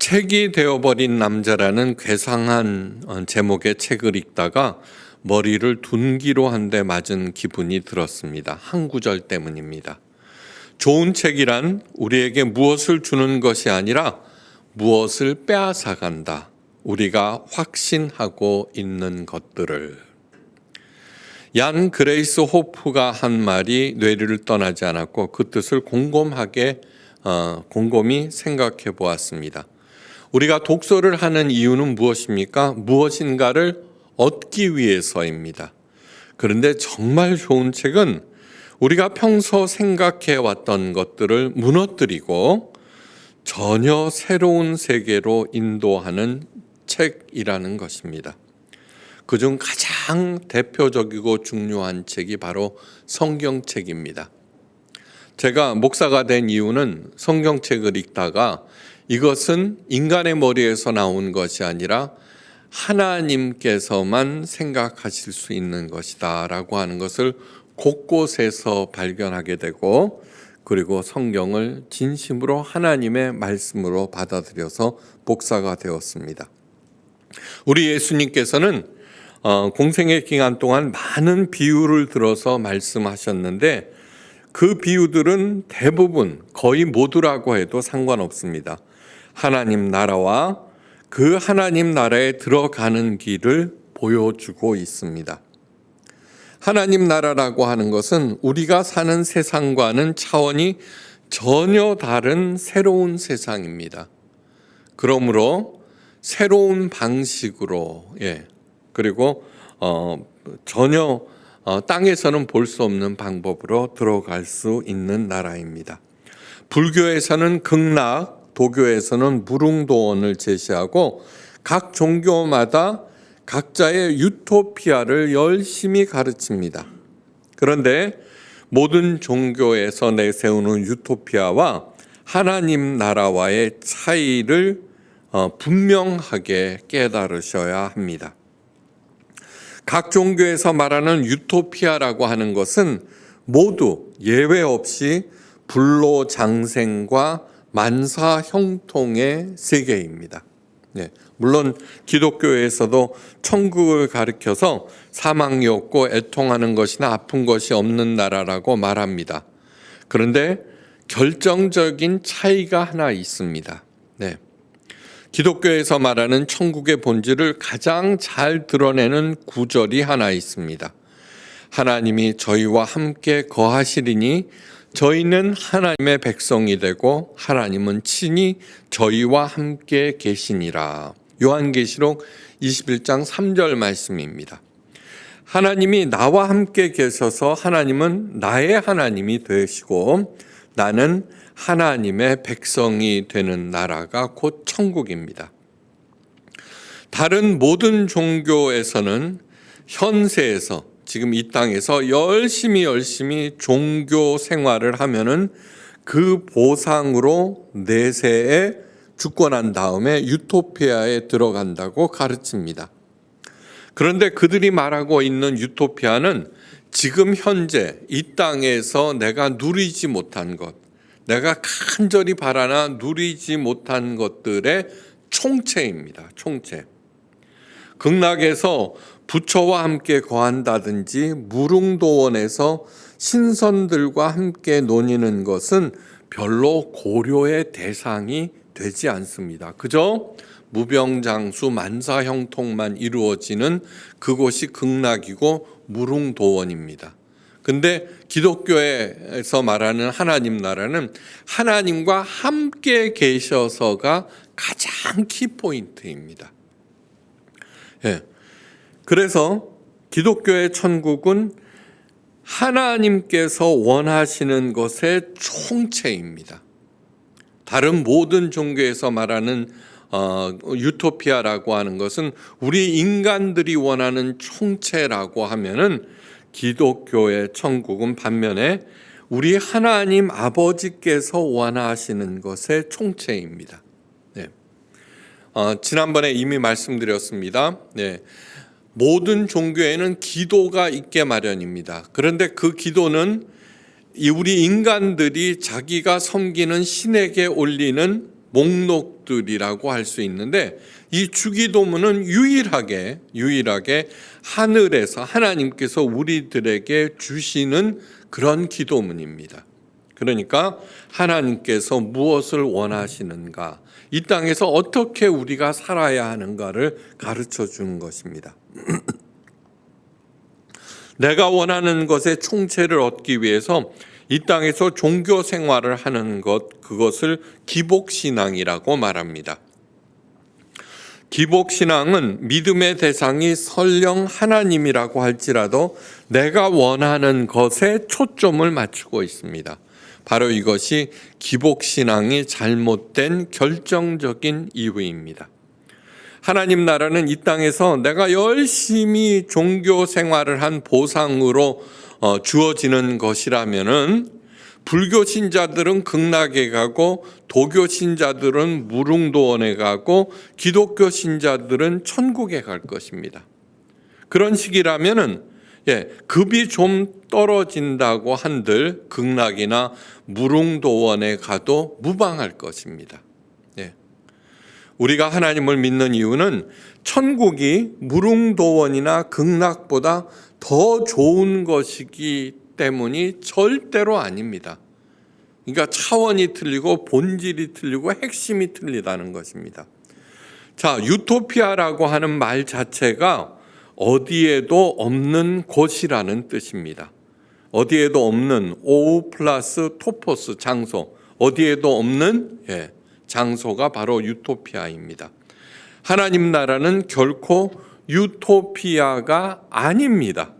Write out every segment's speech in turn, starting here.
책이 되어버린 남자라는 괴상한 제목의 책을 읽다가 머리를 둔기로 한 대 맞은 기분이 들었습니다. 한 구절 때문입니다. 좋은 책이란 우리에게 무엇을 주는 것이 아니라 무엇을 빼앗아간다. 우리가 확신하고 있는 것들을. 얀 그레이스 호프가 한 말이 뇌리를 떠나지 않았고 그 뜻을 곰곰이 생각해 보았습니다. 우리가 독서를 하는 이유는 무엇입니까? 무엇인가를 얻기 위해서입니다. 그런데 정말 좋은 책은 우리가 평소 생각해 왔던 것들을 무너뜨리고 전혀 새로운 세계로 인도하는 책이라는 것입니다. 그중 가장 대표적이고 중요한 책이 바로 성경책입니다. 제가 목사가 된 이유는 성경책을 읽다가 이것은 인간의 머리에서 나온 것이 아니라 하나님께서만 생각하실 수 있는 것이다 라고 하는 것을 곳곳에서 발견하게 되고, 그리고 성경을 진심으로 하나님의 말씀으로 받아들여서 목사가 되었습니다. 우리 예수님께서는 공생의 기간 동안 많은 비유를 들어서 말씀하셨는데 그 비유들은 대부분 거의 모두라고 해도 상관없습니다. 하나님 나라와 그 하나님 나라에 들어가는 길을 보여주고 있습니다. 하나님 나라라고 하는 것은 우리가 사는 세상과는 차원이 전혀 다른 새로운 세상입니다. 그러므로 새로운 방식으로, 그리고 전혀 땅에서는 볼 수 없는 방법으로 들어갈 수 있는 나라입니다. 불교에서는 극락, 도교에서는 무릉도원을 제시하고 각 종교마다 각자의 유토피아를 열심히 가르칩니다. 그런데 모든 종교에서 내세우는 유토피아와 하나님 나라와의 차이를 분명하게 깨달으셔야 합니다. 각 종교에서 말하는 유토피아라고 하는 것은 모두 예외 없이 불로장생과 만사형통의 세계입니다. 물론 기독교에서도 천국을 가리켜서 사망이 없고 애통하는 것이나 아픈 것이 없는 나라라고 말합니다. 그런데 결정적인 차이가 하나 있습니다. 기독교에서 말하는 천국의 본질을 가장 잘 드러내는 구절이 하나 있습니다. 하나님이 저희와 함께 거하시리니 저희는 하나님의 백성이 되고 하나님은 친히 저희와 함께 계시니라. 요한계시록 21장 3절 말씀입니다. 하나님이 나와 함께 계셔서 하나님은 나의 하나님이 되시고 나는 하나님의 백성이 되는 나라가 곧 천국입니다. 다른 모든 종교에서는 현세에서 지금 이 땅에서 열심히 종교 생활을 하면은 그 보상으로 내세에 죽고 난 다음에 유토피아에 들어간다고 가르칩니다. 그런데 그들이 말하고 있는 유토피아는 지금 현재 이 땅에서 내가 누리지 못한 것, 내가 간절히 바라나 누리지 못한 것들의 총체입니다. 총체. 극락에서 부처와 함께 거한다든지 무릉도원에서 신선들과 함께 논의는 것은 별로 고려의 대상이 되지 않습니다. 그저 무병장수 만사형통만 이루어지는 그곳이 극락이고 무릉도원입니다. 근데 기독교에서 말하는 하나님 나라는 하나님과 함께 계셔서가 가장 키포인트입니다. 그래서 기독교의 천국은 하나님께서 원하시는 것의 총체입니다. 다른 모든 종교에서 말하는 유토피아라고 하는 것은 우리 인간들이 원하는 총체라고 하면은 기독교의 천국은 반면에 우리 하나님 아버지께서 원하시는 것의 총체입니다. 지난번에 이미 말씀드렸습니다. 모든 종교에는 기도가 있게 마련입니다. 그런데 그 기도는 우리 인간들이 자기가 섬기는 신에게 올리는 목록들이라고 할 수 있는데, 이 주기도문은 유일하게 하늘에서 하나님께서 우리들에게 주시는 그런 기도문입니다. 그러니까 하나님께서 무엇을 원하시는가, 이 땅에서 어떻게 우리가 살아야 하는가를 가르쳐 주는 것입니다. 내가 원하는 것의 총체를 얻기 위해서 이 땅에서 종교 생활을 하는 것, 그것을 기복신앙이라고 말합니다. 기복신앙은 믿음의 대상이 설령 하나님이라고 할지라도 내가 원하는 것에 초점을 맞추고 있습니다. 바로 이것이 기복신앙이 잘못된 결정적인 이유입니다. 하나님 나라는 이 땅에서 내가 열심히 종교 생활을 한 보상으로 주어지는 것이라면은, 불교 신자들은 극락에 가고 도교 신자들은 무릉도원에 가고 기독교 신자들은 천국에 갈 것입니다. 그런 식이라면은 급이 좀 떨어진다고 한들 극락이나 무릉도원에 가도 무방할 것입니다. 우리가 하나님을 믿는 이유는 천국이 무릉도원이나 극락보다 더 좋은 것이기 때문이 절대로 아닙니다. 그러니까 차원이 틀리고 본질이 틀리고 핵심이 틀리다는 것입니다. 자, 유토피아라고 하는 말 자체가 어디에도 없는 곳이라는 뜻입니다. 어디에도 없는 오 플러스 토포스, 장소, 어디에도 없는 장소가 바로 유토피아입니다. 하나님 나라는 결코 유토피아가 아닙니다.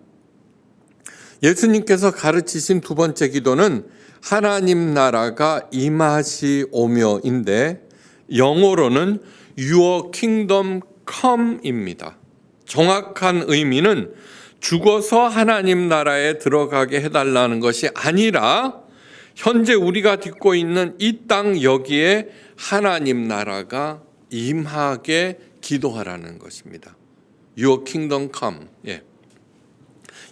예수님께서 가르치신 두 번째 기도는 하나님 나라가 임하시오며인데, 영어로는 Your Kingdom Come입니다. 정확한 의미는 죽어서 하나님 나라에 들어가게 해달라는 것이 아니라 현재 우리가 듣고 있는 이 땅 여기에 하나님 나라가 임하게 기도하라는 것입니다. Your Kingdom Come.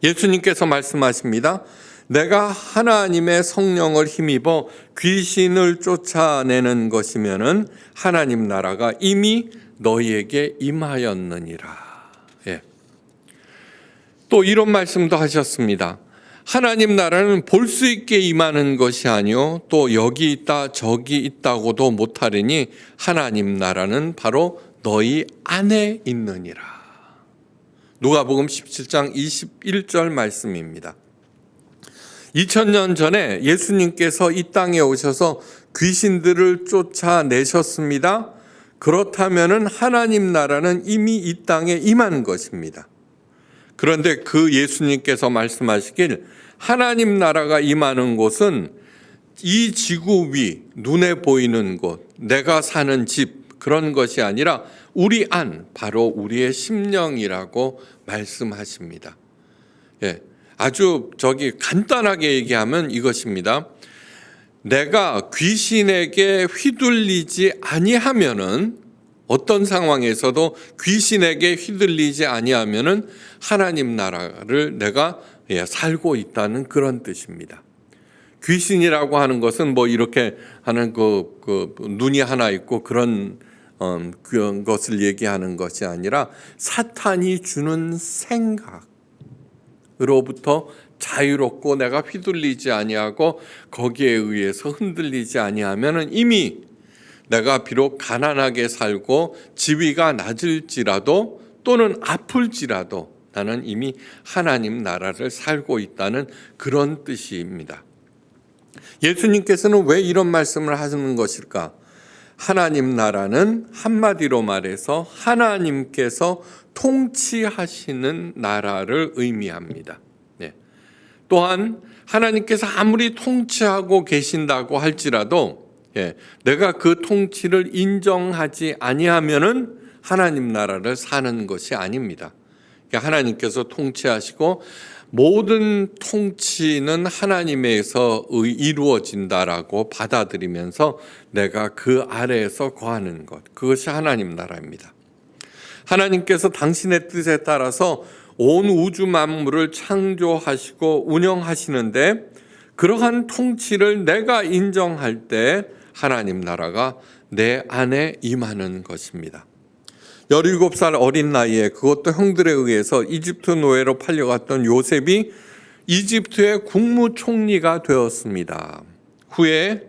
예수님께서 말씀하십니다. 내가 하나님의 성령을 힘입어 귀신을 쫓아내는 것이면은 하나님 나라가 이미 너희에게 임하였느니라. 또 이런 말씀도 하셨습니다. 하나님 나라는 볼 수 있게 임하는 것이 아니요 또 여기 있다 저기 있다고도 못하리니 하나님 나라는 바로 너희 안에 있느니라. 누가복음 17장 21절 말씀입니다. 2000년 전에 예수님께서 이 땅에 오셔서 귀신들을 쫓아내셨습니다. 그렇다면 하나님 나라는 이미 이 땅에 임한 것입니다. 그런데 그 예수님께서 말씀하시길 하나님 나라가 임하는 곳은 이 지구 위 눈에 보이는 곳, 내가 사는 집, 그런 것이 아니라 우리 안, 바로 우리의 심령이라고 말씀하십니다. 아주 간단하게 얘기하면 이것입니다. 내가 귀신에게 휘둘리지 아니하면은, 어떤 상황에서도 귀신에게 휘둘리지 아니하면은 하나님 나라를 내가 살고 있다는 그런 뜻입니다. 귀신이라고 하는 것은 이렇게 하는 그 눈이 하나 있고 그런 것을 얘기하는 것이 아니라 사탄이 주는 생각으로부터 자유롭고 내가 휘둘리지 아니하고 거기에 의해서 흔들리지 아니하면은 이미 내가 비록 가난하게 살고 지위가 낮을지라도 또는 아플지라도 나는 이미 하나님 나라를 살고 있다는 그런 뜻입니다. 예수님께서는 왜 이런 말씀을 하시는 것일까? 하나님 나라는 한마디로 말해서 하나님께서 통치하시는 나라를 의미합니다. 또한 하나님께서 아무리 통치하고 계신다고 할지라도 내가 그 통치를 인정하지 아니하면은 하나님 나라를 사는 것이 아닙니다. 하나님께서 통치하시고 모든 통치는 하나님에서 이루어진다라고 받아들이면서 내가 그 아래에서 거하는 것, 그것이 하나님 나라입니다. 하나님께서 당신의 뜻에 따라서 온 우주 만물을 창조하시고 운영하시는데, 그러한 통치를 내가 인정할 때 하나님 나라가 내 안에 임하는 것입니다. 17살 어린 나이에 그것도 형들에 의해서 이집트 노예로 팔려갔던 요셉이 이집트의 국무총리가 되었습니다. 후에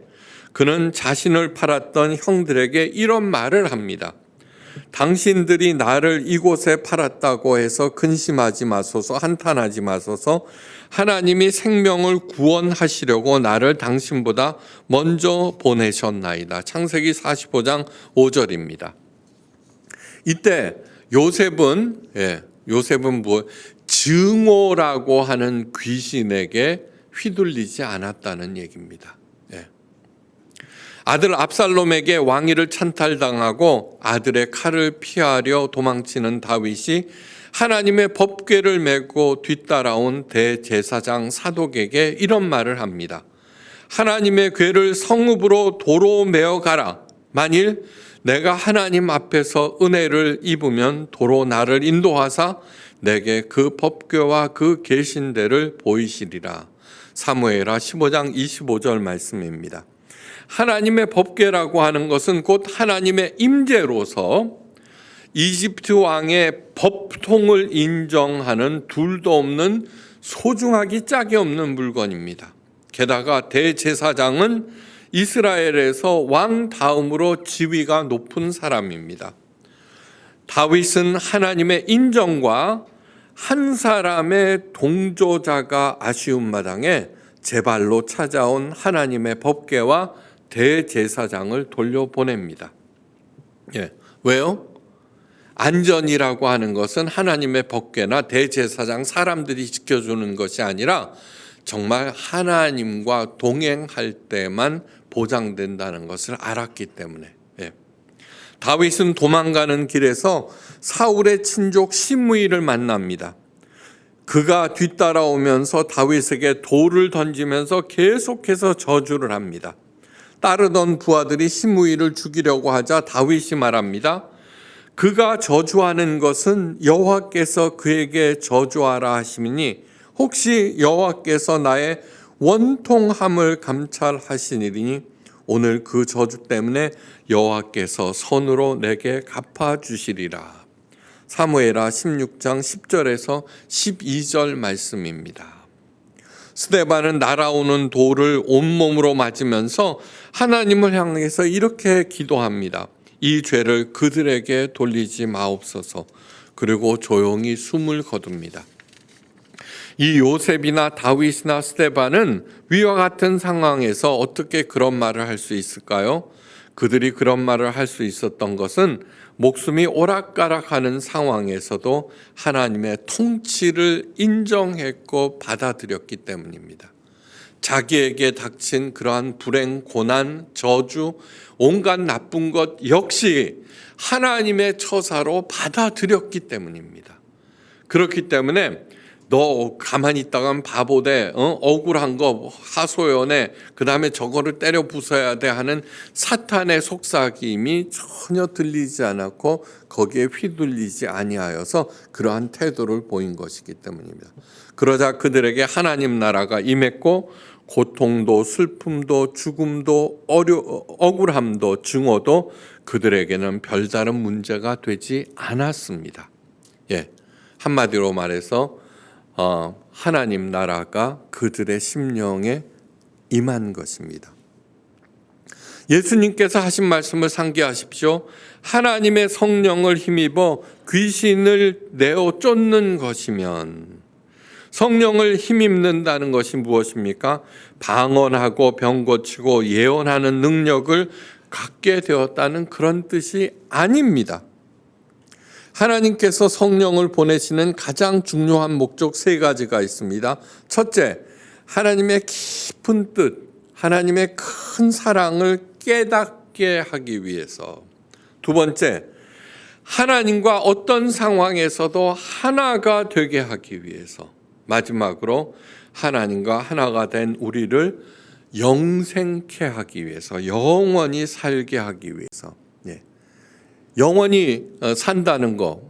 그는 자신을 팔았던 형들에게 이런 말을 합니다. 당신들이 나를 이곳에 팔았다고 해서 근심하지 마소서, 한탄하지 마소서. 하나님이 생명을 구원하시려고 나를 당신보다 먼저 보내셨나이다. 창세기 45장 5절입니다. 이때 요셉은 증오라고 하는 귀신에게 휘둘리지 않았다는 얘기입니다. 아들 압살롬에게 왕위를 찬탈당하고 아들의 칼을 피하려 도망치는 다윗이 하나님의 법궤를 메고 뒤따라온 대제사장 사독에게 이런 말을 합니다. 하나님의 궤를 성읍으로 도로 메어 가라. 만일 내가 하나님 앞에서 은혜를 입으면 도로 나를 인도하사 내게 그 법궤와 그 계신대를 보이시리라. 사무엘하 15장 25절 말씀입니다. 하나님의 법궤라고 하는 것은 곧 하나님의 임재로서 이집트 왕의 법통을 인정하는 둘도 없는 소중하기 짝이 없는 물건입니다. 게다가 대제사장은 이스라엘에서 왕 다음으로 지위가 높은 사람입니다. 다윗은 하나님의 인정과 한 사람의 동조자가 아쉬운 마당에 제 발로 찾아온 하나님의 법궤와 대제사장을 돌려보냅니다. 왜요? 안전이라고 하는 것은 하나님의 법궤나 대제사장 사람들이 지켜주는 것이 아니라 정말 하나님과 동행할 때만 보장된다는 것을 알았기 때문에. 다윗은 도망가는 길에서 사울의 친족 시므이를 만납니다. 그가 뒤따라오면서 다윗에게 돌을 던지면서 계속해서 저주를 합니다. 따르던 부하들이 시므이를 죽이려고 하자 다윗이 말합니다. 그가 저주하는 것은 여호와께서 그에게 저주하라 하시니 혹시 여호와께서 나의 원통함을 감찰하시니니 오늘 그 저주 때문에 여호와께서 손으로 내게 갚아주시리라. 사무엘하 16장 10절에서 12절 말씀입니다. 스데반은 날아오는 돌을 온몸으로 맞으면서 하나님을 향해서 이렇게 기도합니다. 이 죄를 그들에게 돌리지 마옵소서. 그리고 조용히 숨을 거둡니다. 이 요셉이나 다윗이나 스데반은 위와 같은 상황에서 어떻게 그런 말을 할 수 있을까요? 그들이 그런 말을 할 수 있었던 것은 목숨이 오락가락하는 상황에서도 하나님의 통치를 인정했고 받아들였기 때문입니다. 자기에게 닥친 그러한 불행, 고난, 저주, 온갖 나쁜 것 역시 하나님의 처사로 받아들였기 때문입니다. 그렇기 때문에 너 가만히 있다간 바보돼, 억울한 거 하소연해, 그 다음에 저거를 때려 부숴야 돼 하는 사탄의 속삭임이 전혀 들리지 않았고 거기에 휘둘리지 아니하여서 그러한 태도를 보인 것이기 때문입니다. 그러자 그들에게 하나님 나라가 임했고 고통도 슬픔도 죽음도 억울함도 증오도 그들에게는 별다른 문제가 되지 않았습니다. 한마디로 말해서 하나님 나라가 그들의 심령에 임한 것입니다. 예수님께서 하신 말씀을 상기하십시오. 하나님의 성령을 힘입어 귀신을 내어 쫓는 것이면, 성령을 힘입는다는 것이 무엇입니까? 방언하고 병 고치고 예언하는 능력을 갖게 되었다는 그런 뜻이 아닙니다. 하나님께서 성령을 보내시는 가장 중요한 목적 3가지가 있습니다. 첫째, 하나님의 깊은 뜻, 하나님의 큰 사랑을 깨닫게 하기 위해서. 두 번째, 하나님과 어떤 상황에서도 하나가 되게 하기 위해서. 마지막으로 하나님과 하나가 된 우리를 영생케 하기 위해서, 영원히 살게 하기 위해서. 영원히 산다는 거,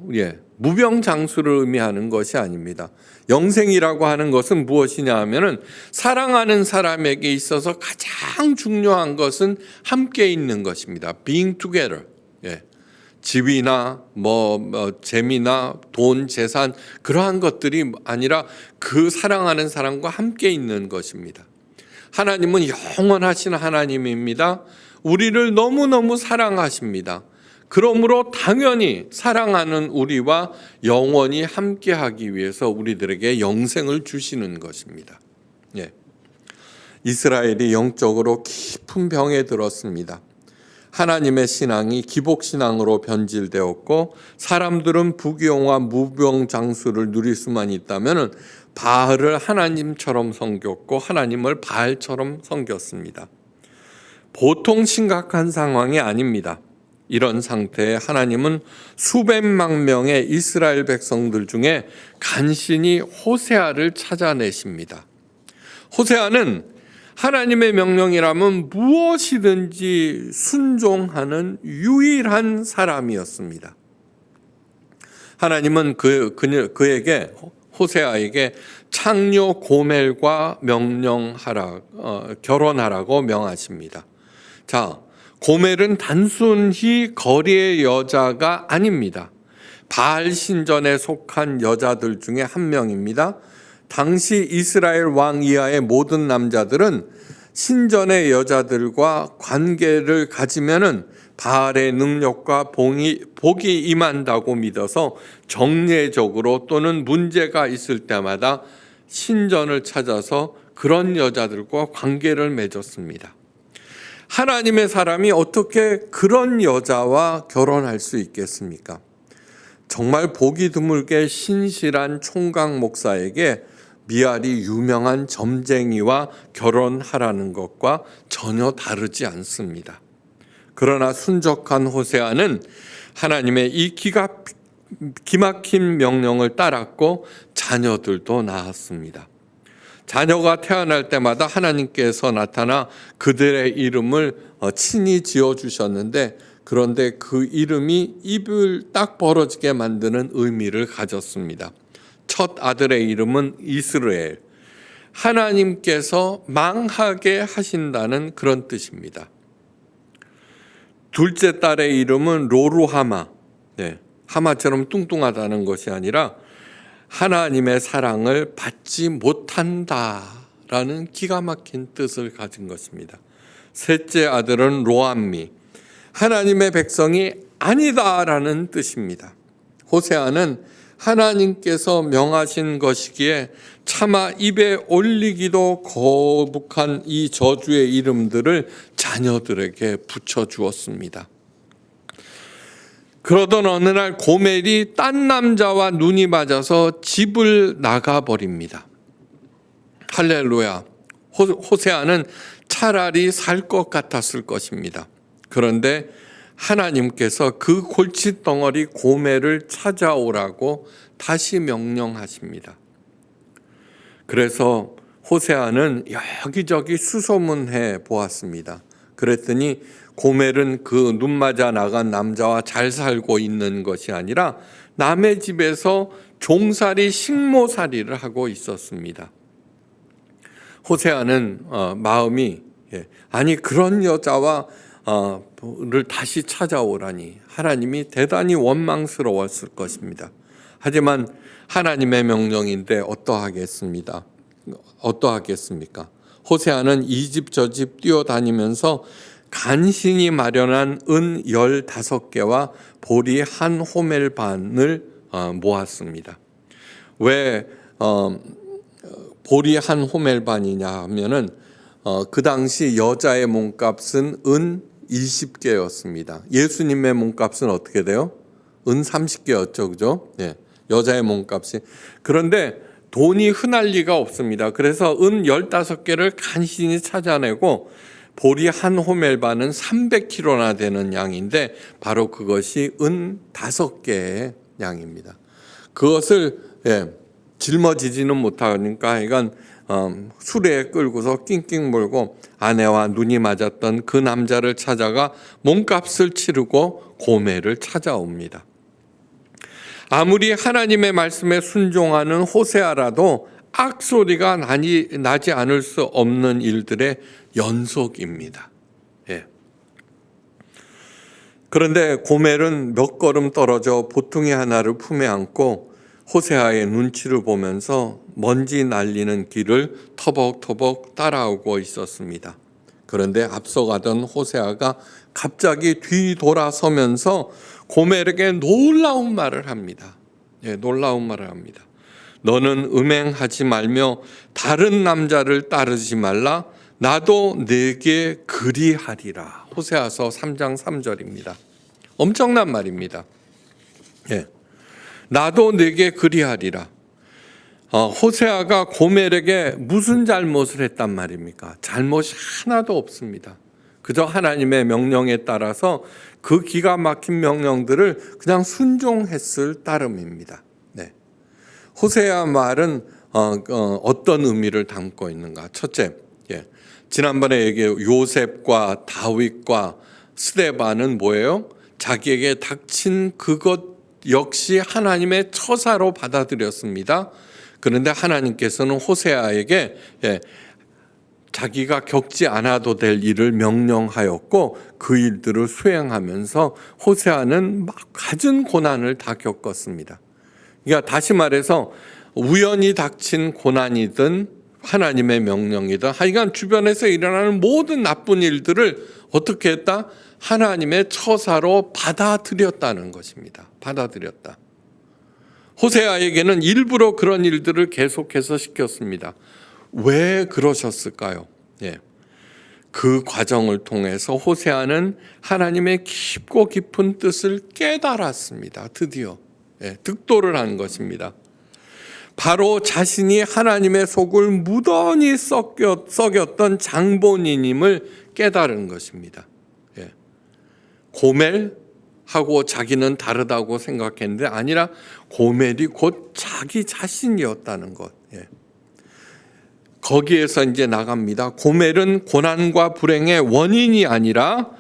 무병장수를 의미하는 것이 아닙니다. 영생이라고 하는 것은 무엇이냐 하면은 사랑하는 사람에게 있어서 가장 중요한 것은 함께 있는 것입니다. Being together. 지위나 재미나 돈, 재산 그러한 것들이 아니라 그 사랑하는 사람과 함께 있는 것입니다. 하나님은 영원하신 하나님입니다. 우리를 너무너무 사랑하십니다. 그러므로 당연히 사랑하는 우리와 영원히 함께하기 위해서 우리들에게 영생을 주시는 것입니다. 이스라엘이 영적으로 깊은 병에 들었습니다. 하나님의 신앙이 기복신앙으로 변질되었고 사람들은 부귀영화 무병장수를 누릴 수만 있다면 바알을 하나님처럼 섬겼고 하나님을 바알처럼 섬겼습니다. 보통 심각한 상황이 아닙니다. 이런 상태에 하나님은 수백만 명의 이스라엘 백성들 중에 간신히 호세아를 찾아내십니다. 호세아는 하나님의 명령이라면 무엇이든지 순종하는 유일한 사람이었습니다. 하나님은 그에게 호세아에게 창녀 고멜과 결혼하라고 명하십니다. 자, 고멜은 단순히 거리의 여자가 아닙니다. 바알 신전에 속한 여자들 중에 한 명입니다. 당시 이스라엘 왕 이하의 모든 남자들은 신전의 여자들과 관계를 가지면은 바알의 능력과 복이 임한다고 믿어서 정례적으로 또는 문제가 있을 때마다 신전을 찾아서 그런 여자들과 관계를 맺었습니다. 하나님의 사람이 어떻게 그런 여자와 결혼할 수 있겠습니까? 정말 보기 드물게 신실한 총각 목사에게 미알이 유명한 점쟁이와 결혼하라는 것과 전혀 다르지 않습니다. 그러나 순적한 호세아는 하나님의 이 기막힌 명령을 따랐고 자녀들도 낳았습니다. 자녀가 태어날 때마다 하나님께서 나타나 그들의 이름을 친히 지어주셨는데 그런데 그 이름이 입을 딱 벌어지게 만드는 의미를 가졌습니다. 첫 아들의 이름은 이스라엘, 하나님께서 망하게 하신다는 그런 뜻입니다. 둘째 딸의 이름은 로루하마, 하마처럼 뚱뚱하다는 것이 아니라 하나님의 사랑을 받지 못한다라는 기가 막힌 뜻을 가진 것입니다. 셋째 아들은 로암미, 하나님의 백성이 아니다라는 뜻입니다. 호세아는 하나님께서 명하신 것이기에 차마 입에 올리기도 거북한 이 저주의 이름들을 자녀들에게 붙여주었습니다. 그러던 어느 날 고멜이 딴 남자와 눈이 맞아서 집을 나가버립니다. 할렐루야. 호세아는 차라리 살 것 같았을 것입니다. 그런데 하나님께서 그 골칫덩어리 고멜을 찾아오라고 다시 명령하십니다. 그래서 호세아는 여기저기 수소문해 보았습니다. 그랬더니 고멜은 그 눈 맞아 나간 남자와 잘 살고 있는 것이 아니라 남의 집에서 종살이 식모살이를 하고 있었습니다. 호세아는 마음이 아니 그런 여자와 를 다시 찾아오라니 하나님이 대단히 원망스러웠을 것입니다. 하지만 하나님의 명령인데 어떠하겠습니까? 호세아는 이 집 저 집 뛰어다니면서 간신히 마련한 은 15개와 보리 한 호멜 반을 모았습니다. 왜 보리 한 호멜 반이냐 하면은 그 당시 여자의 몸값은 은 20개였습니다. 예수님의 몸값은 어떻게 돼요? 은 30개였죠. 그죠? 여자의 몸값이. 그런데 돈이 흔할 리가 없습니다. 그래서 은 15개를 간신히 찾아내고 보리 한 호멜 반은 300kg나 되는 양인데 바로 그것이 은 5개의 양입니다. 그것을 짊어지지는 못하니까 이건 수레에 끌고서 낑낑 몰고 아내와 눈이 맞았던 그 남자를 찾아가 몸값을 치르고 고멜을 찾아옵니다. 아무리 하나님의 말씀에 순종하는 호세아라도 악소리가 나지 않을 수 없는 일들의 연속입니다. 예. 그런데 고멜은 몇 걸음 떨어져 보퉁이 하나를 품에 안고 호세아의 눈치를 보면서 먼지 날리는 길을 터벅터벅 따라오고 있었습니다. 그런데 앞서가던 호세아가 갑자기 뒤돌아서면서 고멜에게 놀라운 말을 합니다. 예, 놀라운 말을 합니다. 너는 음행하지 말며 다른 남자를 따르지 말라. 나도 네게 그리하리라. 호세아서 3장 3절입니다. 엄청난 말입니다. 예. 나도 네게 그리하리라. 호세아가 고멜에게 무슨 잘못을 했단 말입니까? 잘못이 하나도 없습니다. 그저 하나님의 명령에 따라서 그 기가 막힌 명령들을 그냥 순종했을 따름입니다. 네. 호세아 말은 어떤 의미를 담고 있는가? 첫째, 예. 지난번에 얘기한 요셉과 다윗과 스데반은 뭐예요? 자기에게 닥친 그것 역시 하나님의 처사로 받아들였습니다. 그런데 하나님께서는 호세아에게 자기가 겪지 않아도 될 일을 명령하였고 그 일들을 수행하면서 호세아는 막 갖은 고난을 다 겪었습니다. 그러니까 다시 말해서 우연히 닥친 고난이든 하나님의 명령이든 하여간 주변에서 일어나는 모든 나쁜 일들을 어떻게 했다? 하나님의 처사로 받아들였다는 것입니다. 받아들였다. 호세아에게는 일부러 그런 일들을 계속해서 시켰습니다. 왜 그러셨을까요? 예. 그 과정을 통해서 호세아는 하나님의 깊고 깊은 뜻을 깨달았습니다. 드디어 득도를 한 것입니다. 바로 자신이 하나님의 속을 무던히 썩였던 장본인임을 깨달은 것입니다. 예. 고멜하고 자기는 다르다고 생각했는데 아니라 고멜이 곧 자기 자신이었다는 것. 예. 거기에서 이제 나갑니다. 고멜은 고난과 불행의 원인이 아니라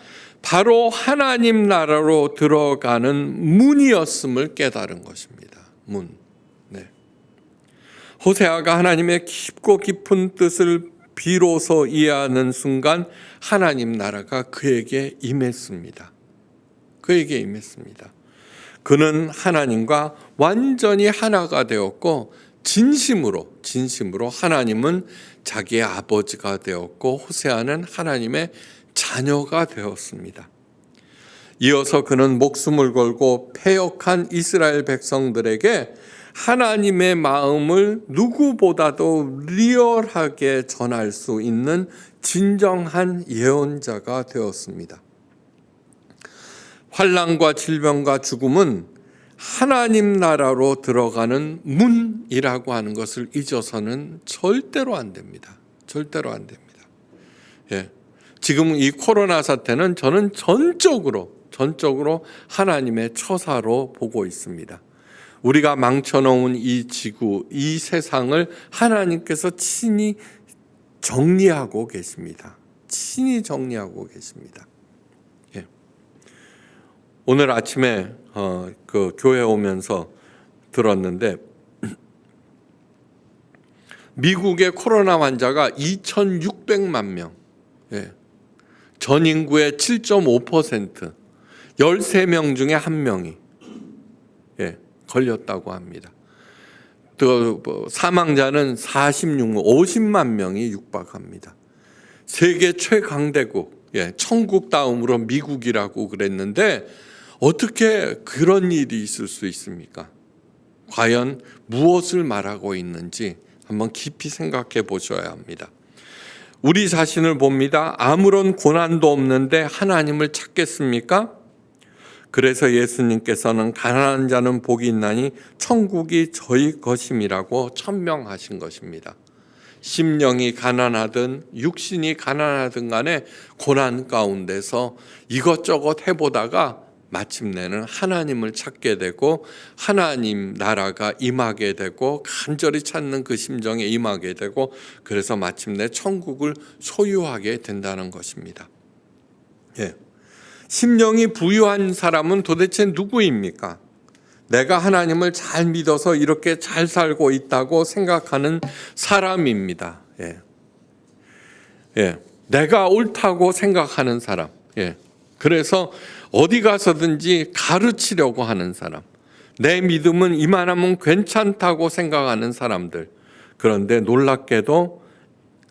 바로 하나님 나라로 들어가는 문이었음을 깨달은 것입니다. 문. 네. 호세아가 하나님의 깊고 깊은 뜻을 비로소 이해하는 순간 하나님 나라가 그에게 임했습니다. 그에게 임했습니다. 그는 하나님과 완전히 하나가 되었고 진심으로 하나님은 자기의 아버지가 되었고 호세아는 하나님의 자녀가 되었습니다. 이어서 그는 목숨을 걸고 패역한 이스라엘 백성들에게 하나님의 마음을 누구보다도 리얼하게 전할 수 있는 진정한 예언자가 되었습니다. 환난과 질병과 죽음은 하나님 나라로 들어가는 문이라고 하는 것을 잊어서는 절대로 안 됩니다. 절대로 안 됩니다. 예. 지금 이 코로나 사태는 저는 전적으로 하나님의 처사로 보고 있습니다. 우리가 망쳐놓은 이 지구, 이 세상을 하나님께서 친히 정리하고 계십니다. 친히 정리하고 계십니다. 예. 오늘 아침에 그 교회 오면서 들었는데 미국의 코로나 환자가 2,600만 명, 예. 전 인구의 7.5%, 13명 중에 1명이 걸렸다고 합니다. 또 사망자는 50만 명이 육박합니다. 세계 최강대국, 천국 다음으로 미국이라고 그랬는데 어떻게 그런 일이 있을 수 있습니까? 과연 무엇을 말하고 있는지 한번 깊이 생각해 보셔야 합니다. 우리 자신을 봅니다. 아무런 고난도 없는데 하나님을 찾겠습니까? 그래서 예수님께서는 가난한 자는 복이 있나니 천국이 저희 것임이라고 천명하신 것입니다. 심령이 가난하든 육신이 가난하든 간에 고난 가운데서 이것저것 해보다가 마침내는 하나님을 찾게 되고 하나님 나라가 임하게 되고 간절히 찾는 그 심정에 임하게 되고 그래서 마침내 천국을 소유하게 된다는 것입니다. 예. 심령이 부유한 사람은 도대체 누구입니까? 내가 하나님을 잘 믿어서 이렇게 잘 살고 있다고 생각하는 사람입니다. 예. 예. 내가 옳다고 생각하는 사람. 예. 그래서 어디 가서든지 가르치려고 하는 사람. 내 믿음은 이만하면 괜찮다고 생각하는 사람들. 그런데 놀랍게도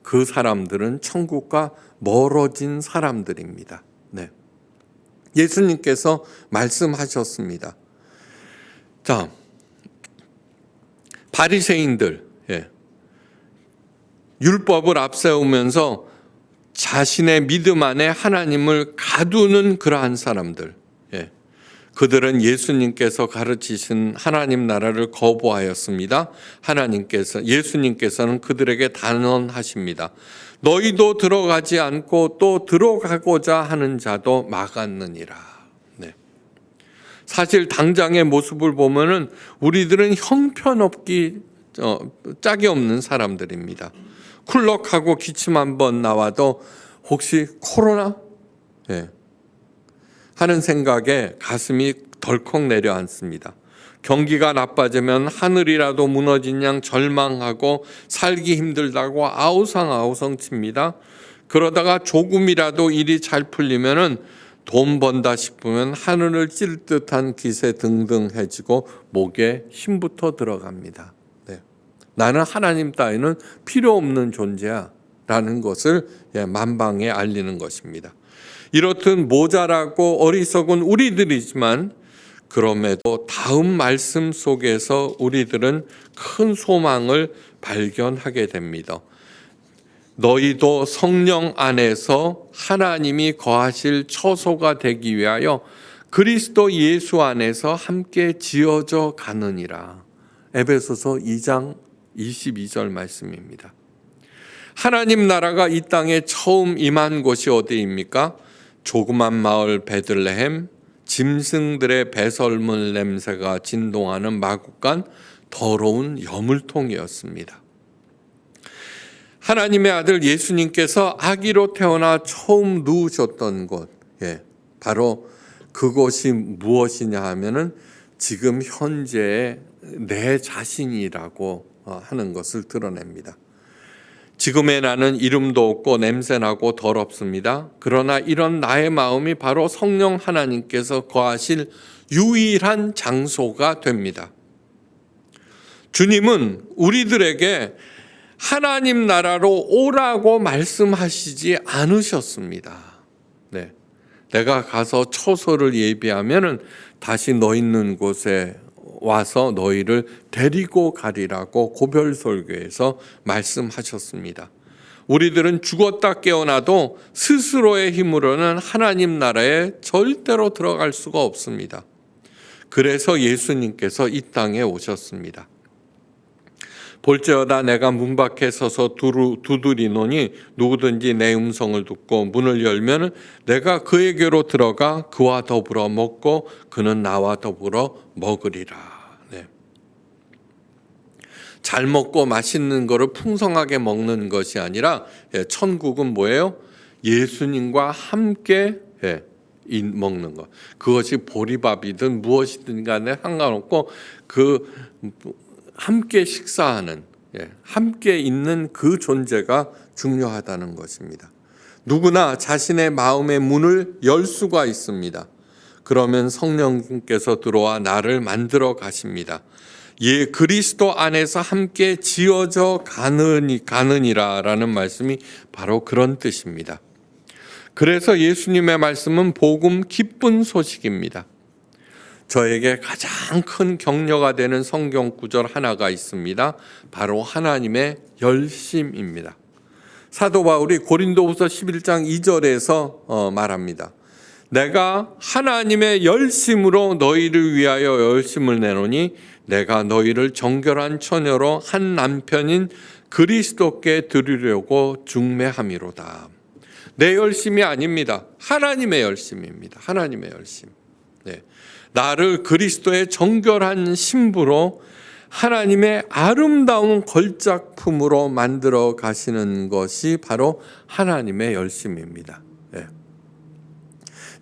그 사람들은 천국과 멀어진 사람들입니다. 네. 예수님께서 말씀하셨습니다. 자, 바리새인들, 예. 율법을 앞세우면서 자신의 믿음 안에 하나님을 가두는 그러한 사람들, 예. 그들은 예수님께서 가르치신 하나님 나라를 거부하였습니다. 예수님께서는 그들에게 단언하십니다. 너희도 들어가지 않고 또 들어가고자 하는 자도 막았느니라. 네. 사실 당장의 모습을 보면은 우리들은 형편없기 짝이 없는 사람들입니다. 쿨럭하고 기침 한번 나와도 혹시 코로나? 네. 하는 생각에 가슴이 덜컥 내려앉습니다. 경기가 나빠지면 하늘이라도 무너진 양 절망하고 살기 힘들다고 아우성아우성 칩니다. 그러다가 조금이라도 일이 잘 풀리면은 돈 번다 싶으면 하늘을 찔 듯한 기세 등등해지고 목에 힘부터 들어갑니다. 네. 나는 하나님 따위는 필요 없는 존재야 라는 것을 만방에 알리는 것입니다. 이렇듯 모자라고 어리석은 우리들이지만 그럼에도 다음 말씀 속에서 우리들은 큰 소망을 발견하게 됩니다. 너희도 성령 안에서 하나님이 거하실 처소가 되기 위하여 그리스도 예수 안에서 함께 지어져 가느니라. 에베소서 2장 22절 말씀입니다. 하나님 나라가 이 땅에 처음 임한 곳이 어디입니까? 조그만 마을 베들레헴, 짐승들의 배설물 냄새가 진동하는 마구간 더러운 여물통이었습니다. 하나님의 아들 예수님께서 아기로 태어나 처음 누우셨던 곳, 바로 그곳이 무엇이냐 하면은 지금 현재의 내 자신이라고 하는 것을 드러냅니다. 지금의 나는 이름도 없고 냄새나고 더럽습니다. 그러나 이런 나의 마음이 바로 성령 하나님께서 거하실 유일한 장소가 됩니다. 주님은 우리들에게 하나님 나라로 오라고 말씀하시지 않으셨습니다. 네. 내가 가서 처소를 예비하면은 다시 너 있는 곳에 와서 너희를 데리고 가리라고 고별설교에서 말씀하셨습니다. 우리들은 죽었다 깨어나도 스스로의 힘으로는 하나님 나라에 절대로 들어갈 수가 없습니다. 그래서 예수님께서 이 땅에 오셨습니다. 볼지어다 내가 문 밖에 서서 두드리노니 누구든지 내 음성을 듣고 문을 열면 내가 그에게로 들어가 그와 더불어 먹고 그는 나와 더불어 먹으리라. 네. 잘 먹고 맛있는 거를 풍성하게 먹는 것이 아니라 천국은 뭐예요? 예수님과 함께 먹는 것. 그것이 보리밥이든 무엇이든 간에 상관없고 함께 식사하는, 함께 있는 그 존재가 중요하다는 것입니다. 누구나 자신의 마음의 문을 열 수가 있습니다. 그러면 성령님께서 들어와 나를 만들어 가십니다. 그리스도 안에서 함께 지어져 가느니라라는 말씀이 바로 그런 뜻입니다. 그래서 예수님의 말씀은 복음 기쁜 소식입니다. 저에게 가장 큰 격려가 되는 성경 구절 하나가 있습니다. 바로 하나님의 열심입니다. 사도 바울이 고린도후서 11장 2절에서 말합니다. 내가 하나님의 열심으로 너희를 위하여 열심을 내노니 내가 너희를 정결한 처녀로 한 남편인 그리스도께 드리려고 중매함이로다. 내 열심이 아닙니다. 하나님의 열심입니다. 하나님의 열심. 나를 그리스도의 정결한 신부로 하나님의 아름다운 걸작품으로 만들어 가시는 것이 바로 하나님의 열심입니다.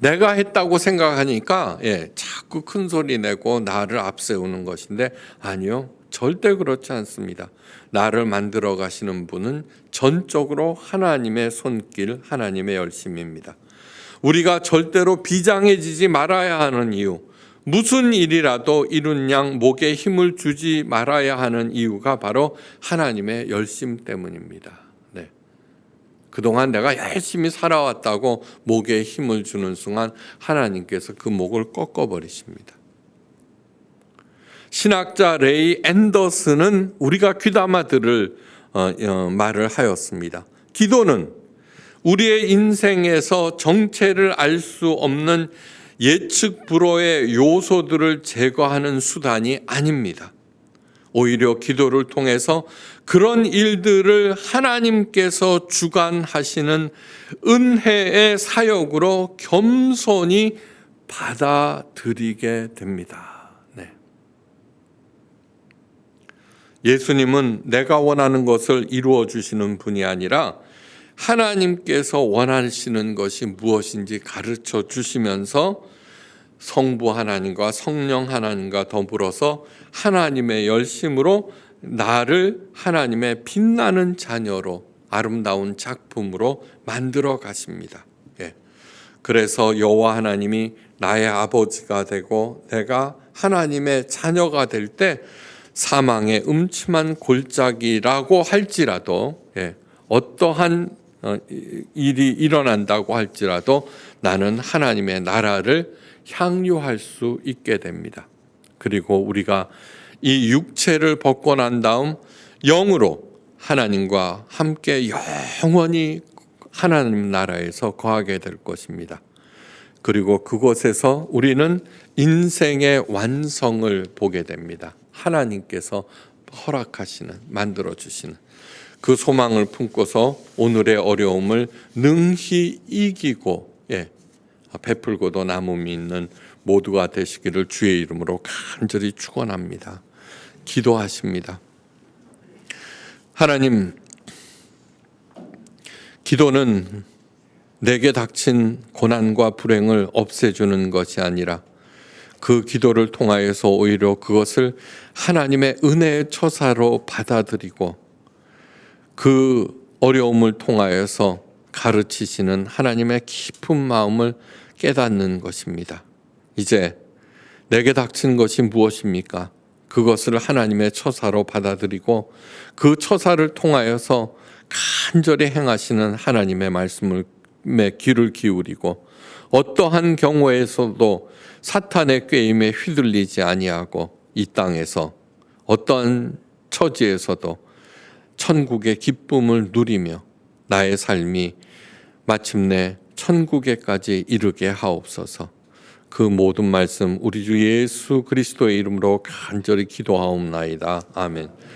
내가 했다고 생각하니까 자꾸 큰 소리 내고 나를 앞세우는 것인데, 아니요, 절대 그렇지 않습니다. 나를 만들어 가시는 분은 전적으로 하나님의 손길, 하나님의 열심입니다. 우리가 절대로 비장해지지 말아야 하는 이유, 무슨 일이라도 이룬 양 목에 힘을 주지 말아야 하는 이유가 바로 하나님의 열심 때문입니다. 그동안 내가 열심히 살아왔다고 목에 힘을 주는 순간 하나님께서 그 목을 꺾어버리십니다. 신학자 레이 앤더슨은 우리가 귀담아 들을 말을 하였습니다. 기도는 우리의 인생에서 정체를 알 수 없는 예측 불허의 요소들을 제거하는 수단이 아닙니다. 오히려 기도를 통해서 그런 일들을 하나님께서 주관하시는 은혜의 사역으로 겸손히 받아들이게 됩니다. 예수님은 내가 원하는 것을 이루어 주시는 분이 아니라 하나님께서 원하시는 것이 무엇인지 가르쳐 주시면서 성부 하나님과 성령 하나님과 더불어서 하나님의 열심으로 나를 하나님의 빛나는 자녀로, 아름다운 작품으로 만들어 가십니다. 그래서 여호와 하나님이 나의 아버지가 되고 내가 하나님의 자녀가 될 때 사망의 음침한 골짜기라고 할지라도, 어떠한 일이 일어난다고 할지라도 나는 하나님의 나라를 향유할 수 있게 됩니다. 그리고 우리가 이 육체를 벗고 난 다음 영으로 하나님과 함께 영원히 하나님 나라에서 거하게 될 것입니다. 그리고 그곳에서 우리는 인생의 완성을 보게 됩니다. 하나님께서 허락하시는, 만들어주시는 그 소망을 품고서 오늘의 어려움을 능히 이기고 베풀고도 남음이 있는 모두가 되시기를 주의 이름으로 간절히 축원합니다. 기도하십니다. 하나님, 기도는 내게 닥친 고난과 불행을 없애주는 것이 아니라 그 기도를 통하여서 오히려 그것을 하나님의 은혜의 처사로 받아들이고 그 어려움을 통하여서 가르치시는 하나님의 깊은 마음을 깨닫는 것입니다. 이제 내게 닥친 것이 무엇입니까? 그것을 하나님의 처사로 받아들이고 그 처사를 통하여서 간절히 행하시는 하나님의 말씀에 귀를 기울이고 어떠한 경우에서도 사탄의 꾀임에 휘둘리지 아니하고 이 땅에서 어떠한 처지에서도 천국의 기쁨을 누리며 나의 삶이 마침내 천국에까지 이르게 하옵소서. 그 모든 말씀 우리 주 예수 그리스도의 이름으로 간절히 기도하옵나이다. 아멘.